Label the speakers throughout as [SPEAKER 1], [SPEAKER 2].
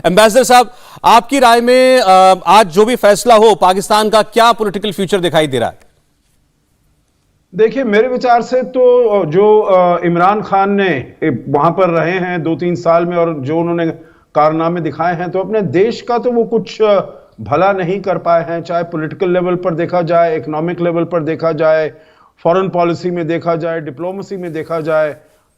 [SPEAKER 1] Ambassador साहब, आपकी राय में आज जो भी फैसला हो, पाकिस्तान का क्या पॉलिटिकल फ्यूचर दिखाई दे रहा है?
[SPEAKER 2] देखिए, मेरे विचार से तो जो इमरान खान ने वहां पर रहे हैं 2-3 साल में और जो उन्होंने कारनामे दिखाए हैं, तो अपने देश का तो वो कुछ भला नहीं कर पाए हैं। चाहे पॉलिटिकल लेवल पर देखा जाए, इकोनॉमिक लेवल पर देखा जाए, फॉरेन पॉलिसी में देखा जाए, डिप्लोमेसी में देखा जाए,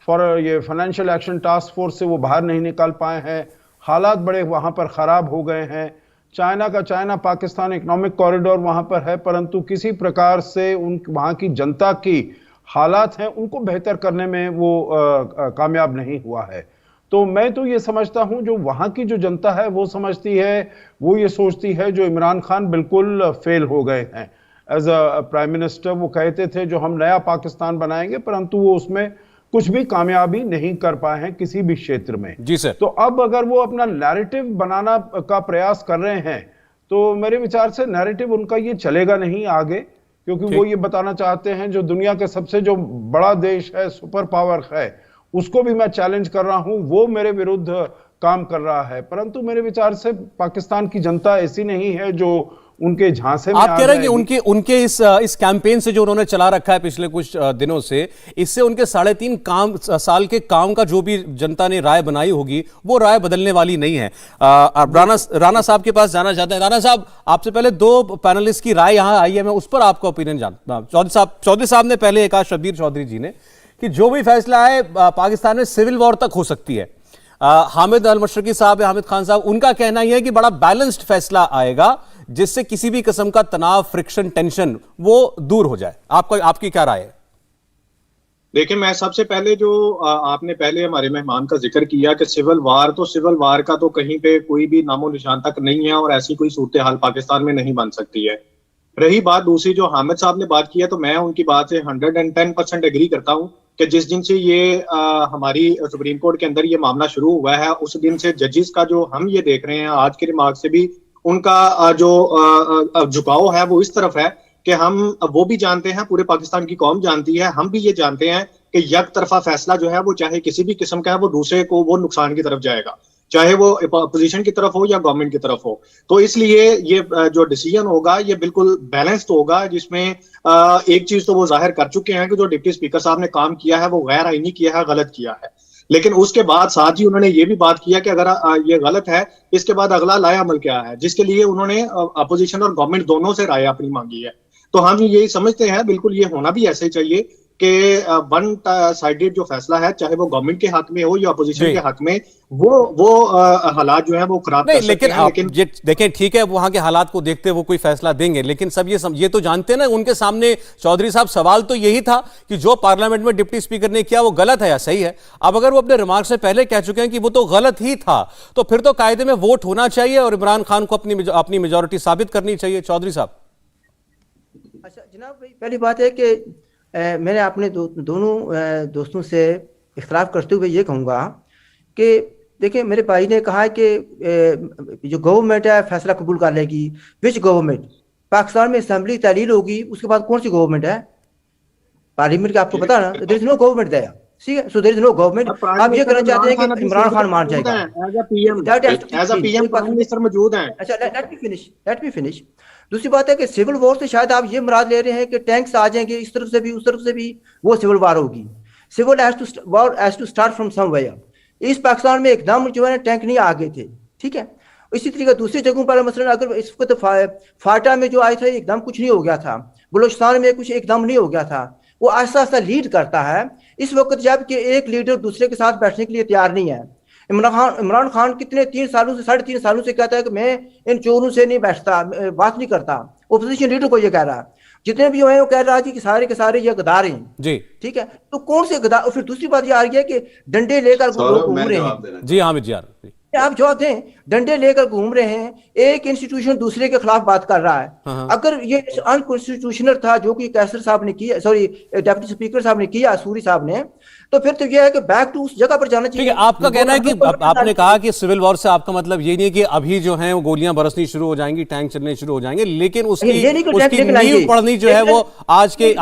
[SPEAKER 2] ये फाइनेंशियल एक्शन टास्क फोर्स से वो बाहर नहीं निकाल पाए हैं। हालात बड़े वहां पर खराब हो गए हैं। चाइना पाकिस्तान इकोनॉमिक कॉरिडोर वहां पर है, परंतु किसी प्रकार से वहां की जनता की हालात हैं उनको बेहतर करने में वो कामयाब नहीं हुआ है। तो मैं तो ये समझता हूं, जो वहां की जो जनता है वो समझती है, वो ये सोचती है जो इमरान खान बिल्कुल फेल हो गए हैं एज अ प्राइम मिनिस्टर। वो कहते थे जो हम नया पाकिस्तान बनाएंगे, परंतु वो उसमें कुछ भी कामयाबी नहीं कर पाए हैं किसी भी क्षेत्र में।
[SPEAKER 1] जी सर।
[SPEAKER 2] तो अब अगर वो अपना नैरेटिव बनाना का प्रयास कर रहे हैं, तो मेरे विचार से नैरेटिव उनका ये चलेगा नहीं आगे, क्योंकि वो ये बताना चाहते हैं जो दुनिया के सबसे जो बड़ा देश है, सुपर पावर है, उसको भी मैं चैलेंज कर रहा हूं, वो मेरे विरुद्ध काम कर रहा है। परंतु मेरे विचार से पाकिस्तान की जनता ऐसी नहीं है जो उनके झांसे में
[SPEAKER 1] आप कह रहे हैं कि उनके इस कैंपेन से जो उन्होंने चला रखा है पिछले कुछ दिनों से, इससे उनके 3.5 साल के काम का जो भी जनता ने राय बनाई होगी वो राय बदलने वाली नहीं है। राणा साहब के पास जाना चाहते हैं। राणा साहब, आपसे पहले 2 पैनलिस्ट की राय यहां आई है, मैं उस पर आपका ओपिनियन जानता। चौधरी साहब ने पहले कहा, शब्बीर चौधरी जी ने, कि जो भी फैसला है पाकिस्तान में सिविल वॉर तक हो सकती है। हामिद अल मशरकी साहब, हामिद खान साहब, उनका कहना यह है कि बड़ा बैलेंस्ड फैसला आएगा जिससे किसी भी किस्म का तनाव, फ्रिक्शन, टेंशन वो दूर हो जाए। आपकी क्या राय है?
[SPEAKER 3] देखिए, मैं सबसे पहले जो आपने पहले हमारे मेहमान का जिक्र किया कि सिविल वार का तो कहीं पे कोई भी नामो निशान तक नहीं है और ऐसी कोई सूरत हाल पाकिस्तान में नहीं बन सकती है। रही बात दूसरी, जो हामिद साहब ने बात किया, तो मैं उनकी बात से 110% एग्री करता हूं कि जिस दिन से ये हमारी सुप्रीम कोर्ट के अंदर ये मामला शुरू हुआ है, उस दिन से जजेस का जो हम ये देख रहे हैं, आज के रिमार्क से भी उनका जो झुकाव है वो इस तरफ है कि हम वो भी जानते हैं, पूरे पाकिस्तान की कौम जानती है, हम भी ये जानते हैं कि एक तरफा फैसला जो है वो चाहे किसी भी किस्म का है, वो दूसरे को वो नुकसान की तरफ जाएगा, चाहे वो अपोजिशन की तरफ हो या गवर्नमेंट की तरफ हो। तो इसलिए ये जो डिसीजन होगा ये बिल्कुल बैलेंस्ड होगा, जिसमें एक चीज तो वो जाहिर कर चुके हैं कि जो डिप्टी स्पीकर साहब ने काम किया है वो गैर आईनी किया है, गलत किया है। लेकिन उसके बाद साथ ही उन्होंने ये भी बात किया कि अगर ये गलत है, इसके बाद अगला लाया अमल क्या है, जिसके लिए उन्होंने अपोजिशन और गवर्नमेंट दोनों से राय अपनी मांगी है। तो हम यही समझते हैं, बिल्कुल ये होना भी ऐसे ही चाहिए कि वन साइडेड जो फैसला है, चाहे वो गवर्नमेंट के हक में हो या अपोजिशन के हक में, वो हालात जो है वो खराब
[SPEAKER 1] नहीं, लेकिन देखें, ठीक है, वहां के हालात को देखते हुए वो कोई फैसला देंगे, लेकिन सब ये तो जानते हैं ना, उनके सामने चौधरी साहब सवाल तो यही था कि जो पार्लियामेंट में डिप्टी स्पीकर ने किया वो गलत है या सही है। अब अगर वो अपने रिमार्क से पहले कह चुके हैं कि वो तो गलत ही था, तो फिर तो कायदे में वोट होना चाहिए और इमरान खान को अपनी मेजोरिटी साबित करनी चाहिए। चौधरी साहब।
[SPEAKER 4] अच्छा जनाब, पहली बात है कि मैंने अपने दोनों दोस्तों से इख्तलाफ करते हुए ये कहूँगा कि देखिए, मेरे भाई ने कहा है कि जो गवर्नमेंट है फैसला कबूल कर लेगी। Which government? पाकिस्तान में असेंबली तहलील होगी, उसके बाद कौन सी गवर्नमेंट है? पार्लियामेंट का आपको पता ना, there is no government there, ठीक है। So there is no government. आप ये कहना चाहते हैं कि इमरान खान मान जाएगा
[SPEAKER 3] as a PM prime minister मौजूद हैं।
[SPEAKER 4] अच्छा, लेट मी फिनिश। दूसरी बात है कि सिविल वॉर से शायद आप ये मुराद ले रहे हैं कि टैंक्स आ जाएंगे इस तरफ से भी उस तरफ से भी, वो सिविल वॉर होगी। Civil has to start from somewhere. इस पाकिस्तान में एकदम जो है टैंक नहीं आ गए थे, ठीक है। इसी तरीके दूसरी जगहों पर मसलन अगर इस वक्त फाटा में जो आए थे एकदम कुछ नहीं हो गया था, बलूचिस्तान में कुछ एकदम नहीं हो गया था, वो आहिस्ता आहिस्ता लीड करता है। इस वक्त जबकि एक लीडर दूसरे के साथ बैठने के लिए तैयार नहीं है। इमरान खान कितने 3.5 सालों से कहता है कि मैं इन चोरों से नहीं बैठता, बात नहीं करता। ओपोजिशन लीडर को ये कह रहा है, जितने भी हैं वो कह रहा है कि सारे के सारे ये गद्दार हैं जी, ठीक है। तो कौन से गद्दार? फिर दूसरी बात ये आ रही है कि डंडे लेकर घूम रहे हैं।
[SPEAKER 1] जी हामिद जी,
[SPEAKER 4] आप जवाब दें। डंडे लेकर घूम रहे हैं, एक इंस्टीट्यूशन दूसरे के खिलाफ बात कर रहा है। अगर ये अनकॉन्स्टिट्यूशनल था जो कि कैसर साहब ने किया, सॉरी डिप्टी स्पीकर साहब ने किया, सूरी साहब ने, तो फिर तो यह है कि बैक टू उस जगह पर जाना चाहिए।
[SPEAKER 1] आपका कहना है कि आपने कहा कि सिविल वॉर से आपका मतलब ये नहीं है कि अभी जो है वो गोलियां बरसनी शुरू हो जाएंगी, टैंक चलने शुरू हो जाएंगे, लेकिन उसकी नींव पड़नी जो है वो आज के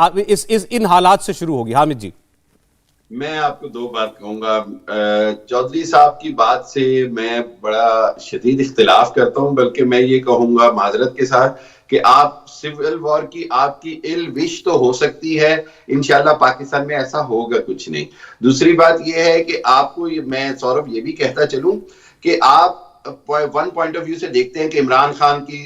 [SPEAKER 1] इन हालात से शुरू होगी। हामिद जी।
[SPEAKER 5] मैं आपको दो बात कहूंगा। चौधरी साहब की बात से मैं बड़ा शदीद इख्तिलाफ करता हूं, बल्कि मैं ये कहूंगा माजरत के साथ कि आप सिविल वॉर की आपकी इल विश तो हो सकती है, इंशाल्लाह पाकिस्तान में ऐसा होगा कुछ नहीं। दूसरी बात यह है कि आपको मैं सौरभ ये भी कहता चलूं कि आप वन पॉइंट ऑफ व्यू से देखते हैं कि इमरान खान की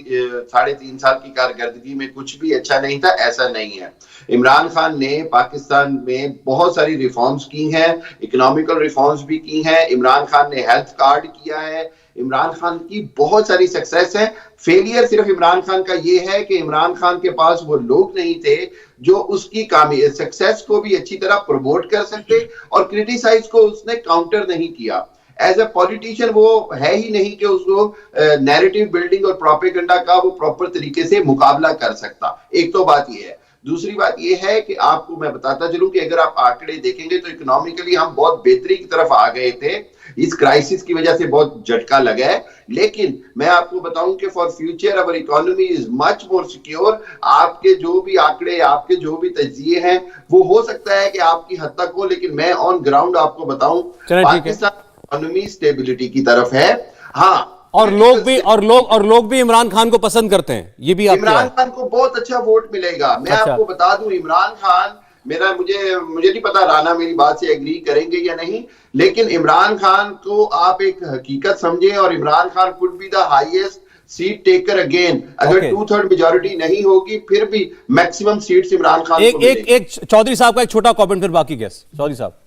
[SPEAKER 5] 3.5 साल की कारकर्दगी में कुछ भी अच्छा नहीं था, ऐसा नहीं है। इमरान खान ने पाकिस्तान में बहुत सारी रिफॉर्म्स की हैं, इकोनॉमिकल रिफॉर्म्स भी की हैं। इमरान खान ने हेल्थ कार्ड किया है। इमरान खान की बहुत सारी सक्सेस है। फेलियर सिर्फ इमरान खान का ये है कि इमरान खान के पास वो लोग नहीं थे जो उसकी सक्सेस को भी अच्छी तरह प्रमोट कर सकते, और क्रिटिसाइज को उसने काउंटर नहीं किया। एज ए पॉलिटिशियन वो है ही नहीं कि उसको नैरेटिव बिल्डिंग और प्रोपेगेंडा का वो प्रॉपर तरीके से मुकाबला कर सकता। एक तो बात ये है। दूसरी बात ये है कि आपको मैं बताता चलूं कि अगर आप आंकड़े देखेंगे तो इकोनॉमिकली हम बहुत बेहतरी की तरफ आ गए थे। इस क्राइसिस की वजह से बहुत झटका लगा है, लेकिन मैं आपको बताऊं कि for future our economy is much more secure. आपके जो भी आंकड़े, आपके जो भी तज्जिए हैं, वो हो सकता है कि आपकी हद तक हो, लेकिन मैं ऑन ग्राउंड आपको बताऊं पाकिस्तान इकोनॉमी स्टेबिलिटी की तरफ है। हाँ,
[SPEAKER 1] और लोग भी इमरान खान को पसंद करते हैं, ये भी
[SPEAKER 5] इमरान खान को बहुत अच्छा वोट मिलेगा। मैं आपको बता दूं, इमरान खान मुझे नहीं पता राना मेरी बात से एग्री करेंगे या नहीं, लेकिन इमरान खान को आप एक हकीकत समझें, और Imran Khan could be the highest seat taker again. अगर 2/3 मेजॉरिटी नहीं होगी, फिर भी मैक्सिमम सीट्स इमरान खान को मिलेंगी।
[SPEAKER 1] एक चौधरी साहब का एक छोटा कमेंट, फिर बाकी गेस्ट। चौधरी साहब।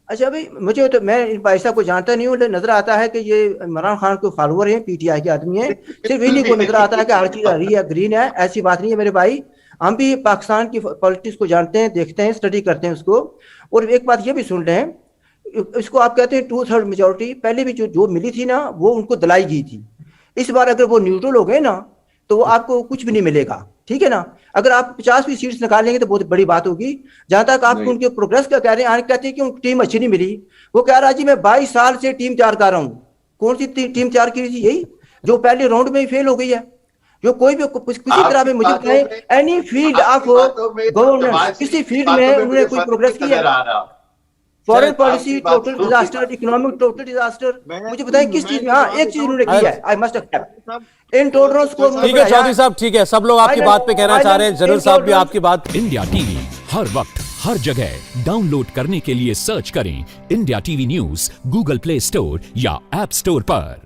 [SPEAKER 4] अच्छा भाई, मुझे तो मैं इन पैसा को जानता नहीं हूँ, नजर आता है कि ये इमरान खान के फॉलोअर हैं, पीटीआई के आदमी हैं। सिर्फ इन्हीं को नजर आता है कि हर चीज हरी है, ग्रीन है। ऐसी बात नहीं है मेरे भाई। हम भी पाकिस्तान की पॉलिटिक्स को जानते हैं, देखते हैं, स्टडी करते हैं उसको। और एक बात ये भी सुन रहे हैं, इसको आप कहते हैं 2/3 मेजोरिटी, पहले भी जो मिली थी ना, वो उनको दिलाई गई थी। इस बार अगर वो न्यूट्रल हो गए ना, तो वो आपको कुछ भी नहीं मिलेगा, ठीक है ना। अगर आप 50 भी सीट्स निकालेंगे तो बहुत बड़ी बात होगी। जहां तक आप उनके प्रोग्रेस का कह रहे हैं, कहते हैं कि उनकी टीम अच्छी नहीं मिली। वो कह रहा है जी मैं 22 साल से टीम तैयार कर रहा हूँ। कौन सी टीम तैयार की थी? यही जो पहले राउंड में ही फेल हो गई है। जो कोई भी किसी तरह में मुझे बताएं, एनी फील्ड ऑफ गवर्नेंस, किसी फील्ड में उन्होंने कोई प्रोग्रेस किया? Foreign policy total disaster, economic total disaster. मुझे बताएं किस चीज में? हाँ, एक चीज उन्होंने किया है, आई मस्ट एक्सेप्ट। इंटॉलरेंस को
[SPEAKER 1] ठीक है चौधरी साहब, ठीक है, सब लोग आपकी बात पे कहना चाह रहे हैं। जनरल साहब भी आपकी बात।
[SPEAKER 6] इंडिया टीवी हर वक्त हर जगह डाउनलोड करने के लिए सर्च करें India TV news Google play store या ऐप स्टोर पर।